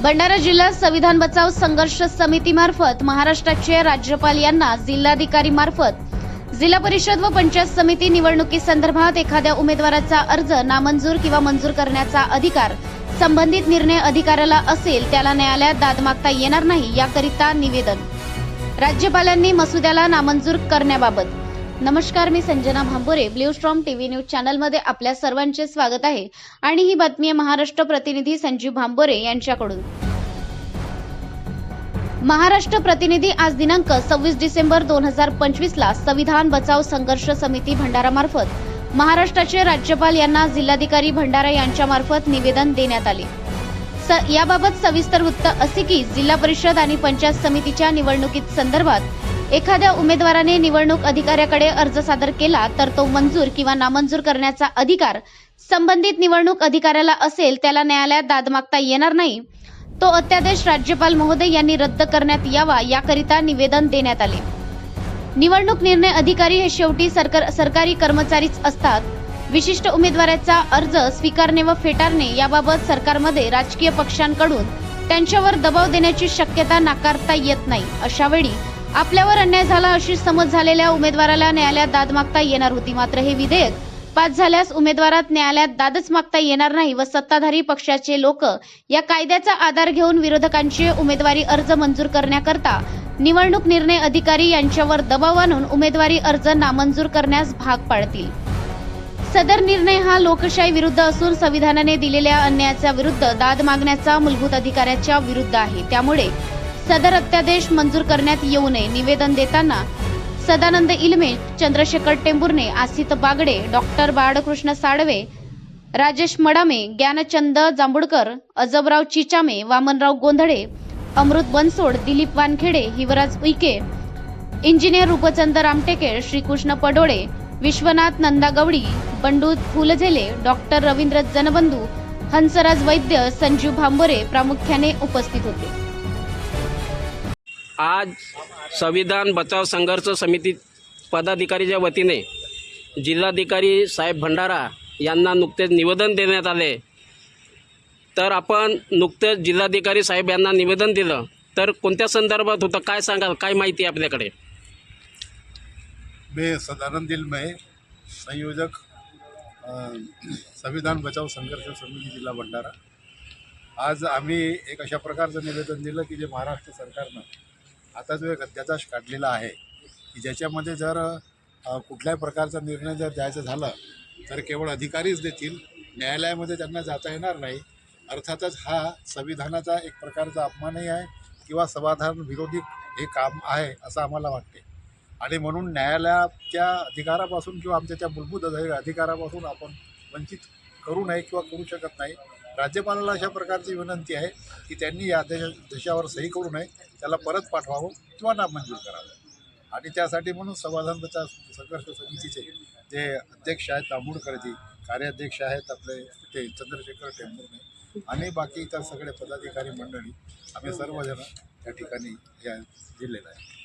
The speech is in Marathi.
भंडारा जिल्हा संविधान बचाव संघर्ष समितीमार्फत महाराष्ट्राचे राज्यपाल यांना जिल्हाधिकारी मार्फत जिल्हा परिषद व पंचायत समिती निवडणुकीसंदर्भात एखाद्या उमेदवाराचा अर्ज नामंजूर किंवा मंजूर करण्याचा अधिकार संबंधित निर्णय अधिकाऱ्याला असेल त्याला न्यायालयात दाद मागता येणार नाही याकरिता निवेदन राज्यपालांनी मसुद्याला नामंजूर करण्याबाबत। नमस्कार, मी Sanjana Bhambore, blue storm TV news चॅनलमध्ये आपल्या सर्वांचे स्वागत आहे आणि ही बातमी आहे महाराष्ट्र प्रतिनिधी संजीव भांबोरे यांच्याकडून। महाराष्ट्र प्रतिनिधी आज दिनांक 26 डिसेंबर 2025 ला संविधान बचाव संघर्ष समिती भंडारा मार्फत महाराष्ट्राचे राज्यपाल यांना जिल्हाधिकारी भंडारा यांच्या मार्फत निवेदन देण्यात आले। याबाबत सविस्तर वृत्त असे की जिल्हा परिषद आणि पंचायत समितीच्या निवडणुकीत संदर्भात एखाद्या उमेदवाराने निवडणूक अधिकाऱ्याकडे अर्ज सादर केला तर तो मंजूर किंवा नामंजूर करण्याचा अधिकार संबंधित निवडणूक अधिकाऱ्याला असेल त्याला न्यायालयात दाद मागता येणार नाही। तो अध्यादेश राज्यपाल महोदय यांनी रद्द करण्यात यावा याकरिता निवेदन देण्यात आले। निवडणूक निर्णय अधिकारी हे शेवटी सरकारी कर्मचारीच असतात। विशिष्ट उमेदवाराचा अर्ज स्वीकारणे व फेटाळणे याबाबत सरकारमध्ये राजकीय पक्षांकडून त्यांच्यावर दबाव देण्याची शक्यता नाकारता येत नाही। अशा वेळी आपल्यावर अन्याय झाला अशी समज झालेल्या उमेदवाराला न्यायालयात दाद मागता येणार होती। मात्र हे विधेयक पास झाल्यास उमेदवारात न्यायालयात दादच मागता येणार नाही व सत्ताधारी पक्षाचे लोक या कायद्याचा आधार घेऊन विरोधकांचे उमेदवारी अर्ज मंजूर करण्याकरता निवडणूक निर्णय अधिकारी यांच्यावर दबाव आणून उमेदवारी अर्ज नामंजूर करण्यास भाग पाडतील। सदर निर्णय हा लोकशाही विरुद्ध असून संविधानाने दिलेल्या अन्यायाच्या विरुद्ध दाद मागण्याचा मूलभूत अधिकाराच्या विरुद्ध आहे। त्यामुळे सदर अध्यादेश मंजूर करण्यात येऊ नये। निवेदन देताना सदानंद इलमे, चंद्रशेखर टेंभुर्णे, आसित बागडे, डॉक्टर बाळकृष्ण साळवे, राजेश मडामे, ज्ञानचंद जांभूळकर, अजबराव चिचामे, वामनराव गोंधळे, अमृत बनसोड, दिलीप वानखेडे, हिवराज उईके, इंजिनियर रूपचंद रामटेके, श्रीकृष्ण पडोळे, विश्वनाथ नंदागवडी, बंडू फुलझेले, डॉक्टर रवींद्र जनबंधू, हंसराज वैद्य, संजीव भांबोरे प्रामुख्याने उपस्थित होते। आज संविधान बचाव संघर्ष समिती पदाधिकारीच्या वतीने जिल्हाधिकारी साहेब भंडारा यांना नुकतेच निवेदन देण्यात आले। तर आपण नुकतेच जिल्हाधिकारी साहेब यांना निवेदन दिलं तर कोणत्या संदर्भात होतं, काय सांगाल, काय माहिती आहे आपल्याकडे? मैं सदानंद इलमे, संयोजक संविधान बचाव संघर्ष समिती जिल्हा भंडारा। आज आम्ही एक अशा प्रकारचं निवेदन दिलं की जे महाराष्ट्र सरकारनं आता जो एक अध्यादेश काढलेला आहे की ज्याच्यामध्ये जर कुठल्याही प्रकारचा निर्णय जर द्यायचं झालं तर केवळ अधिकारीच देतील, न्यायालयामध्ये त्यांना जाता येणार नाही। अर्थातच हा संविधानाचा एक प्रकारचा अपमानही आहे किंवा संविधान विरोधी हे काम आहे असं आम्हाला वाटते आणि म्हणून न्यायालयाच्या अधिकारापासून किंवा आमच्या त्या मूलभूत अधिकारापासून आपण वंचित करू नये किंवा करू शकत नाही। राज्यपालाला अशा प्रकारची विनंती आहे की त्यांनी या आदेशावर सही करू नये, त्याला परत पाठवावं किंवा नामंजूर करावं। आणि त्यासाठी म्हणून संविधान बचाव संघर्ष समितीचे जे अध्यक्ष आहेत तांबूळकरजी, कार्याध्यक्ष आहेत आपले ते चंद्रशेखर टेंभुर्णे आणि बाकी इतर सगळे पदाधिकारी मंडळी आम्ही सर्वजण त्या ठिकाणी या जिल्ह्यात आहे।